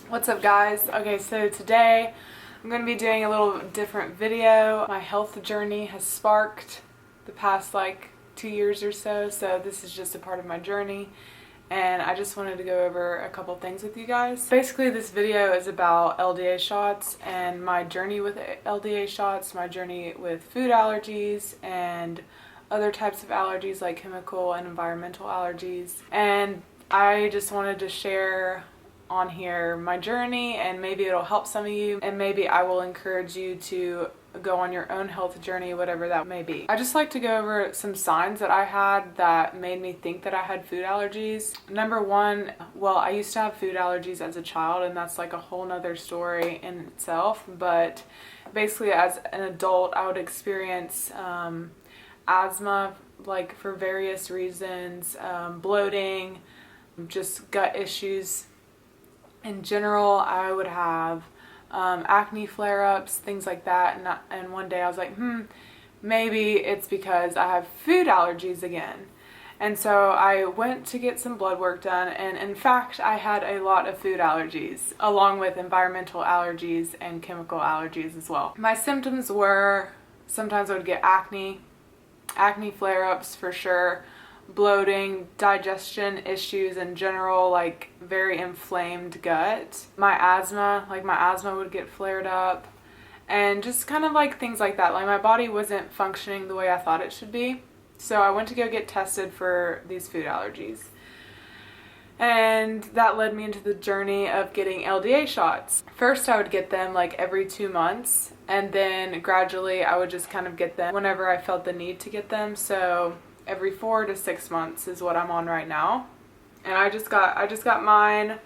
What's up, guys? Okay, so today I'm going to be doing a little different video. My health journey has sparked the past 2 years or so, so this is just a part of my journey, and I just wanted to go over a couple things with you guys. Basically, this video is about LDA shots and my journey with LDA shots, my journey with food allergies and other types of allergies like chemical and environmental allergies. And I just wanted to share on here my journey, and maybe it'll help some of you, and maybe I will encourage you to go on your own health journey, whatever that may be. I just like to go over some signs that I had that made me think that I had food allergies. Number one, well, I used to have food allergies as a child, and that's like a whole nother story in itself, but basically as an adult I would experience asthma, like for various reasons, bloating, just gut issues. In general, I would have acne flare-ups, things like that, and one day I was like, maybe it's because I have food allergies again. And so I went to get some blood work done, and in fact I had a lot of food allergies along with environmental allergies and chemical allergies as well. My symptoms were sometimes I would get acne flare-ups for sure, bloating, digestion issues in general, like very inflamed gut. My asthma would get flared up, and just kind of like things like that. Like my body wasn't functioning the way I thought it should be. So I went to go get tested for these food allergies. And that led me into the journey of getting LDA shots. First I would get them like every 2 months, and then gradually I would just kind of get them whenever I felt the need to get them. So every 4 to 6 months is what I'm on right now. And I just got mine.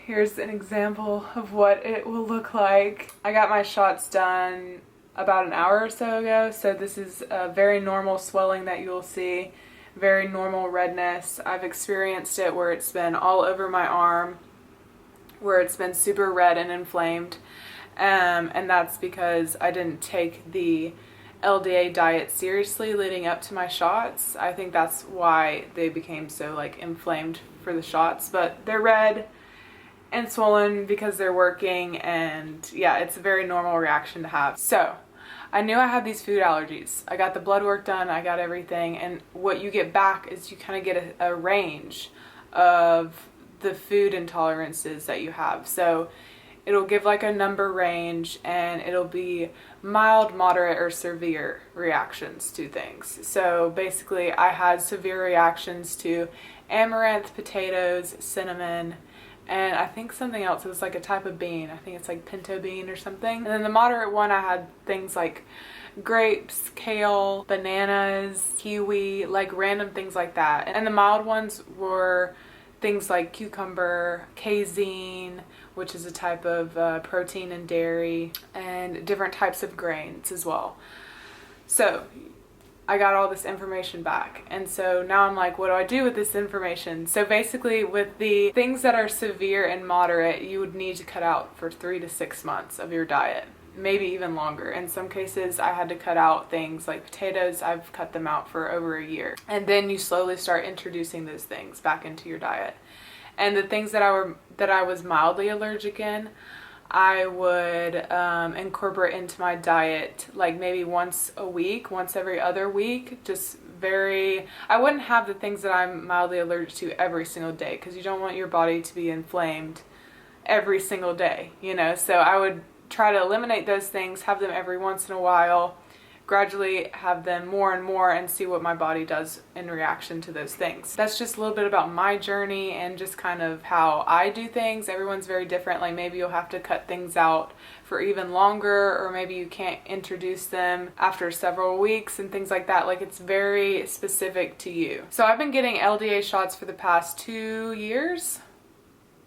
Here's an example of what it will look like. I got my shots done about an hour or so ago. So this is a very normal swelling that you will see, very normal redness. I've experienced it where it's been all over my arm, where it's been super red and inflamed. And that's because I didn't take the LDA diet seriously leading up to my shots. I think that's why they became so inflamed for the shots, but they're red and swollen because they're working, and yeah, it's a very normal reaction to have. So I knew I had these food allergies. I got the blood work done, I got everything, and what you get back is you kind of get a range of the food intolerances that you have. So it'll give like a number range, and it'll be mild, moderate, or severe reactions to things. So basically I had severe reactions to amaranth, potatoes, cinnamon, and I think something else. It was like a type of bean. I think it's like pinto bean or something. And then the moderate one, I had things like grapes, kale, bananas, kiwi, like random things like that. And the mild ones were things like cucumber, casein, which is a type of protein in dairy, and different types of grains as well. So I got all this information back, and so now I'm like, what do I do with this information? So basically with the things that are severe and moderate, you would need to cut out for 3 to 6 months of your diet, maybe even longer. In some cases I had to cut out things like potatoes. I've cut them out for over a year, and then you slowly start introducing those things back into your diet. And the things that I was mildly allergic in, I would incorporate into my diet like maybe once a week, once every other week. I wouldn't have the things that I'm mildly allergic to every single day, because you don't want your body to be inflamed every single day, So I would try to eliminate those things, have them every once in a while, gradually have them more and more, and see what my body does in reaction to those things. That's just a little bit about my journey and just kind of how I do things. Everyone's very different. Like maybe you'll have to cut things out for even longer, or maybe you can't introduce them after several weeks and things like that. Like it's very specific to you. So I've been getting LDA shots for the past 2 years.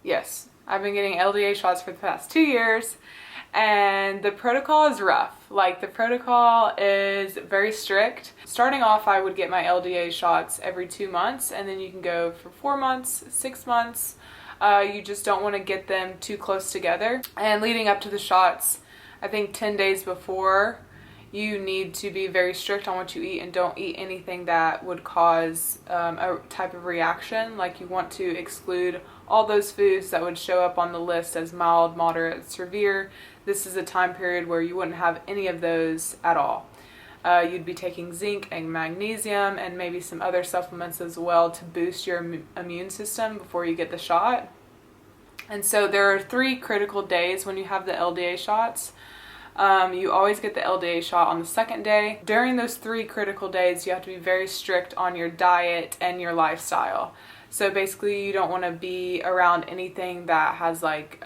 Yes, I've been getting LDA shots for the past 2 years. And the protocol is rough. Like the protocol is very strict. Starting off, I would get my LDA shots every 2 months, and then you can go for 4 months, 6 months. You just don't want to get them too close together. And leading up to the shots, I think 10 days before, you need to be very strict on what you eat and don't eat anything that would cause a type of reaction. Like, you want to exclude all those foods that would show up on the list as mild, moderate, severe. This is a time period where you wouldn't have any of those at all. You'd be taking zinc and magnesium and maybe some other supplements as well to boost your immune system before you get the shot. And so there are 3 critical days when you have the LDA shots. You always get the LDA shot on the 2nd day. During those 3 critical days, you have to be very strict on your diet and your lifestyle. So basically, you don't want to be around anything that has like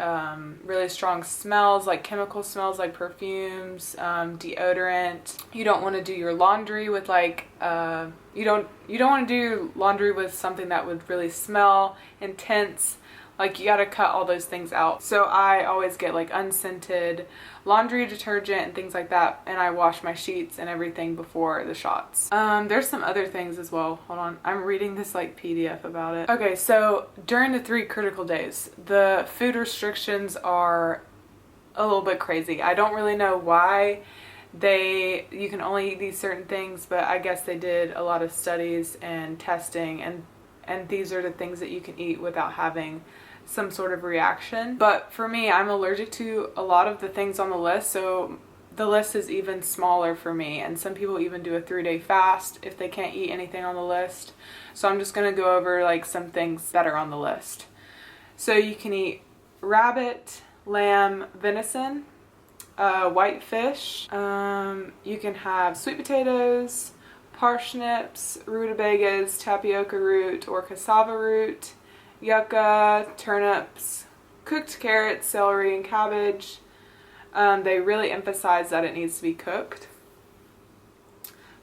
really strong smells, like chemical smells, like perfumes, deodorant. You don't want to do your laundry with like you don't want to do laundry with something that would really smell intense. Like, you gotta cut all those things out. So I always get like unscented laundry detergent and things like that, and I wash my sheets and everything before the shots. There's some other things as well. Hold on, I'm reading this like PDF about it. Okay, so during the 3 critical days, the food restrictions are a little bit crazy. I don't really know why you can only eat these certain things, but I guess they did a lot of studies and testing, and these are the things that you can eat without having some sort of reaction. But for me, I'm allergic to a lot of the things on the list, so the list is even smaller for me. And some people even do a 3-day fast if they can't eat anything on the list. So I'm just gonna go over like some things that are on the list. So you can eat rabbit, lamb, venison, white fish. You can have sweet potatoes, parsnips, rutabagas, tapioca root or cassava root, yucca, turnips, cooked carrots, celery, and cabbage. They really emphasize that it needs to be cooked.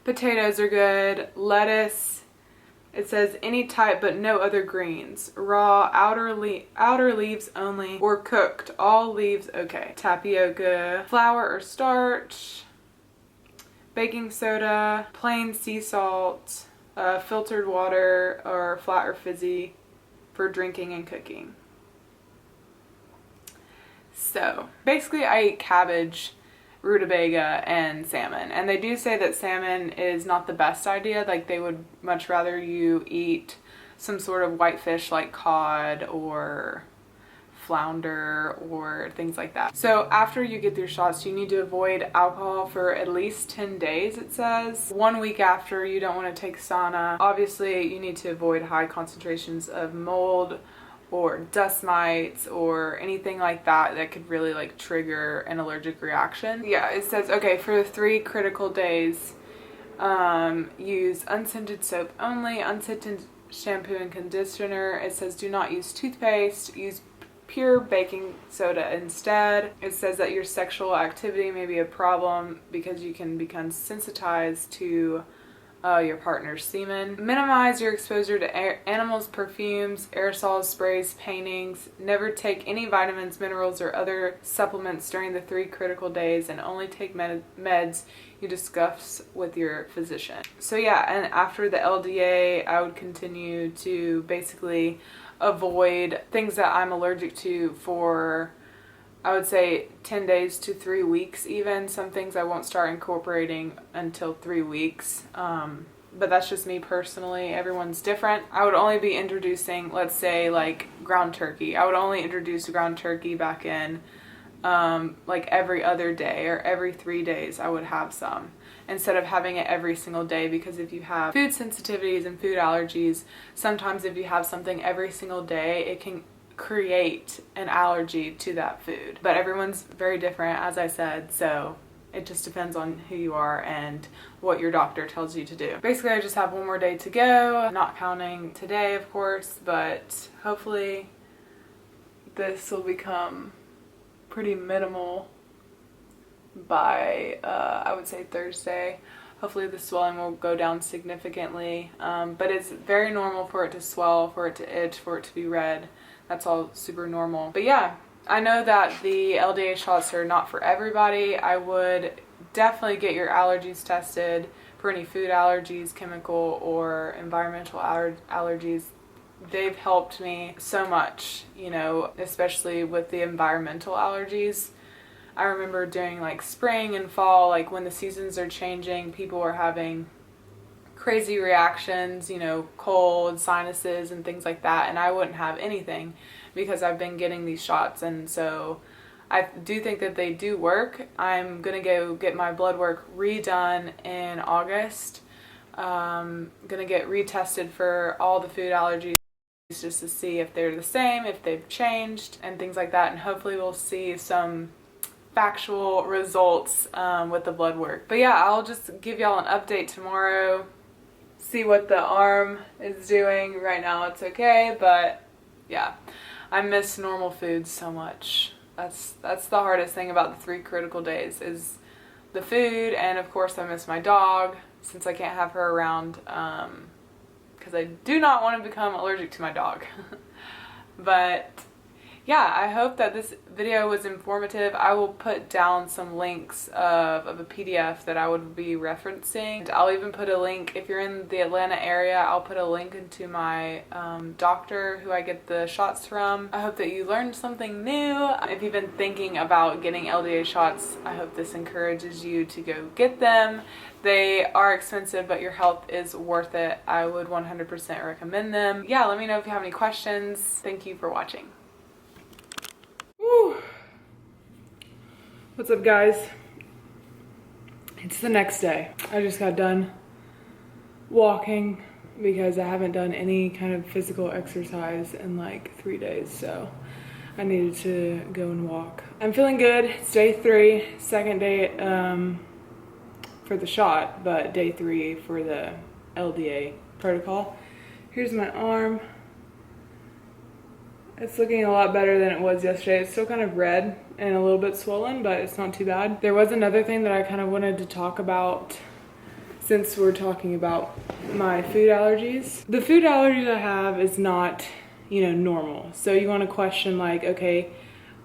Potatoes are good. Lettuce, it says any type but no other greens. Raw, outer leaves only, or cooked, all leaves okay. Tapioca, flour or starch, baking soda, plain sea salt, filtered water, or flat or fizzy for drinking and cooking. So basically, I eat cabbage, rutabaga, and salmon. And they do say that salmon is not the best idea. Like, they would much rather you eat some sort of white fish like cod or flounder or things like that. So after you get your shots, you need to avoid alcohol for at least 10 days, it says. 1 week after, you don't want to take sauna. Obviously, you need to avoid high concentrations of mold or dust mites or anything like that that could really like trigger an allergic reaction. Yeah, it says, okay, for the 3 critical days, use unscented soap only, unscented shampoo and conditioner. It says do not use toothpaste, use pure baking soda instead. It says that your sexual activity may be a problem because you can become sensitized to your partner's semen. Minimize your exposure to animals, perfumes, aerosols, sprays, paintings. Never take any vitamins, minerals, or other supplements during the 3 critical days, and only take meds you discuss with your physician. So yeah, and after the LDA, I would continue to basically avoid things that I'm allergic to for, I would say, 10 days to 3 weeks even. Some things I won't start incorporating until 3 weeks. But that's just me personally. Everyone's different. I would only be introducing, let's say, like ground turkey. I would only introduce ground turkey back in like every other day or every 3 days I would have some, instead of having it every single day, because if you have food sensitivities and food allergies, sometimes if you have something every single day, it can create an allergy to that food. But everyone's very different, as I said, so it just depends on who you are and what your doctor tells you to do. Basically, I just have 1 more day to go, not counting today, of course, but hopefully this will become pretty minimal by, I would say, Thursday. Hopefully the swelling will go down significantly, but it's very normal for it to swell, for it to itch, for it to be red. That's all super normal. But yeah, I know that the LDA shots are not for everybody. I would definitely get your allergies tested for any food allergies, chemical or environmental allergies. They've helped me so much, you know, especially with the environmental allergies. I remember during like spring and fall, like when the seasons are changing, people are having crazy reactions, you know, cold, sinuses and things like that, and I wouldn't have anything because I've been getting these shots. And so I do think that they do work. I'm gonna go get my blood work redone in August. Gonna get retested for all the food allergies just to see if they're the same, if they've changed and things like that, and hopefully we'll see some factual results with the blood work. But yeah, I'll just give y'all an update tomorrow, see what the arm is doing. Right now it's okay, but yeah, I miss normal foods so much. That's the hardest thing about the 3 critical days is the food, and of course I miss my dog since I can't have her around because I do not want to become allergic to my dog. But yeah, I hope that this video was informative. I will put down some links of a PDF that I would be referencing. I'll even put a link, if you're in the Atlanta area, I'll put a link into my doctor who I get the shots from. I hope that you learned something new. If you've been thinking about getting LDA shots, I hope this encourages you to go get them. They are expensive, but your health is worth it. I would 100% recommend them. Yeah, let me know if you have any questions. Thank you for watching. Woo. What's up, guys? It's the next day. I just got done walking because I haven't done any kind of physical exercise in like 3 days, so I needed to go and walk. I'm feeling good. It's day 3, second day for the shot, but day 3 for the LDA protocol. Here's my arm. It's looking a lot better than it was yesterday. It's still kind of red and a little bit swollen, but it's not too bad. There was another thing that I kind of wanted to talk about since we're talking about my food allergies. The food allergies I have is not, you know, normal. So you want to question like, okay,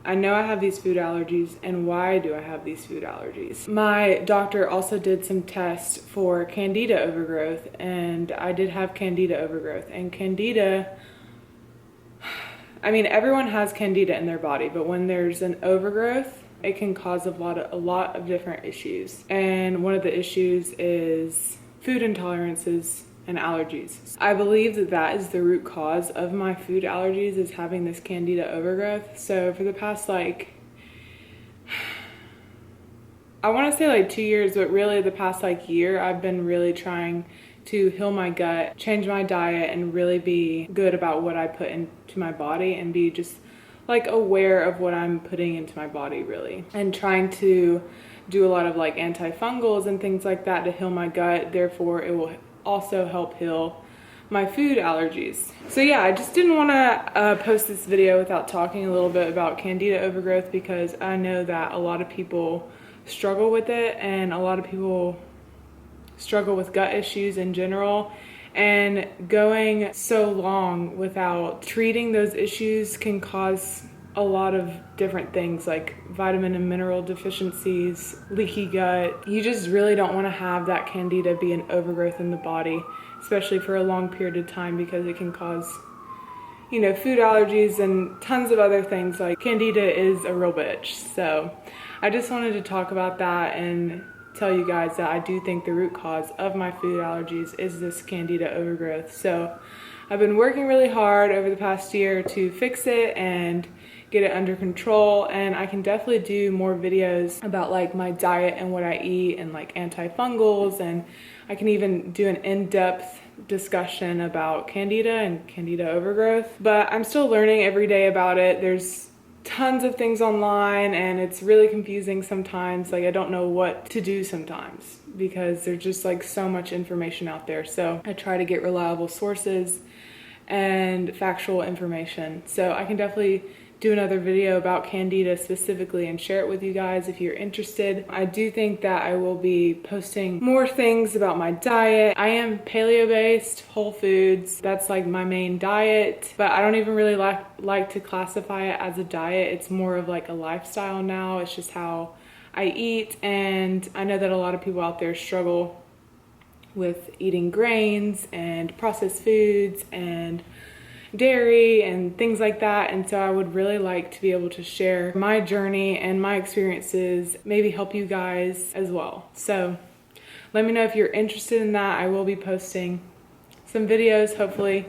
I know I have these food allergies, and why do I have these food allergies? My doctor also did some tests for candida overgrowth, and I did have candida overgrowth. And candida, I mean, everyone has candida in their body, but when there's an overgrowth, it can cause a lot of different issues. And one of the issues is food intolerances and allergies. I believe that that is the root cause of my food allergies, is having this candida overgrowth. So for the past like, I want to say like 2 years, but really the past like year, I've been really trying to heal my gut, change my diet, and really be good about what I put into my body and be just like aware of what I'm putting into my body, really. And trying to do a lot of like antifungals and things like that to heal my gut. Therefore, it will also help heal my food allergies. So yeah, I just didn't want to post this video without talking a little bit about candida overgrowth, because I know that a lot of people struggle with it, and a lot of people struggle with gut issues in general, and going so long without treating those issues can cause a lot of different things like vitamin and mineral deficiencies, leaky gut. You just really don't want to have that candida be an overgrowth in the body, especially for a long period of time, because it can cause, you know, food allergies and tons of other things. Like candida is a real bitch. So I just wanted to talk about that and tell you guys that I do think the root cause of my food allergies is this candida overgrowth. So I've been working really hard over the past year to fix it and get it under control, and I can definitely do more videos about like my diet and what I eat and like antifungals, and I can even do an in-depth discussion about candida and candida overgrowth. But I'm still learning every day about it. There's tons of things online, and it's really confusing sometimes. Like I don't know what to do sometimes because there's just like so much information out there. So I try to get reliable sources and factual information. So I can definitely do another video about candida specifically and share it with you guys if you're interested. I do think that I will be posting more things about my diet. I am paleo-based, whole foods. That's like my main diet, but I don't even really like to classify it as a diet. It's more of like a lifestyle now. It's just how I eat, and I know that a lot of people out there struggle with eating grains and processed foods and dairy and things like that. And so I would really like to be able to share my journey and my experiences, maybe help you guys as well. So let me know if you're interested in that. I will be posting some videos, hopefully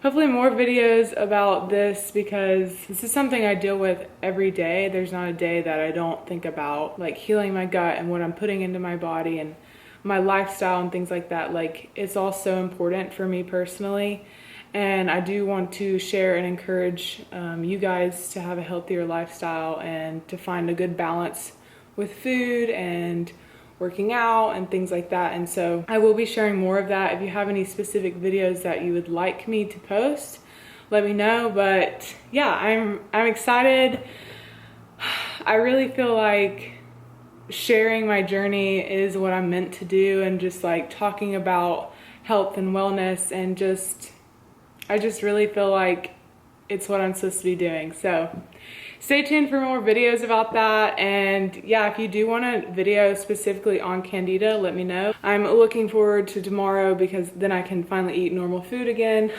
more videos about this, because this is something I deal with every day. There's not a day that I don't think about like healing my gut and what I'm putting into my body and my lifestyle and things like that. Like, it's all so important for me personally. And I do want to share and encourage you guys to have a healthier lifestyle and to find a good balance with food and working out and things like that. And so I will be sharing more of that. If you have any specific videos that you would like me to post, let me know. But yeah, I'm excited. I really feel like sharing my journey is what I'm meant to do, and just like talking about health and wellness, and I just really feel like it's what I'm supposed to be doing. So stay tuned for more videos about that. And yeah, if you do want a video specifically on candida, let me know. I'm looking forward to tomorrow, because then I can finally eat normal food again.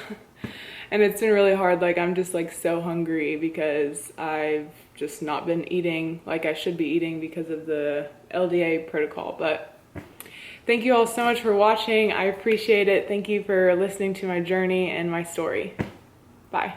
And it's been really hard. Like, I'm just like so hungry because I've just not been eating like I should be eating because of the LDA protocol. But thank you all so much for watching. I appreciate it. Thank you for listening to my journey and my story. Bye.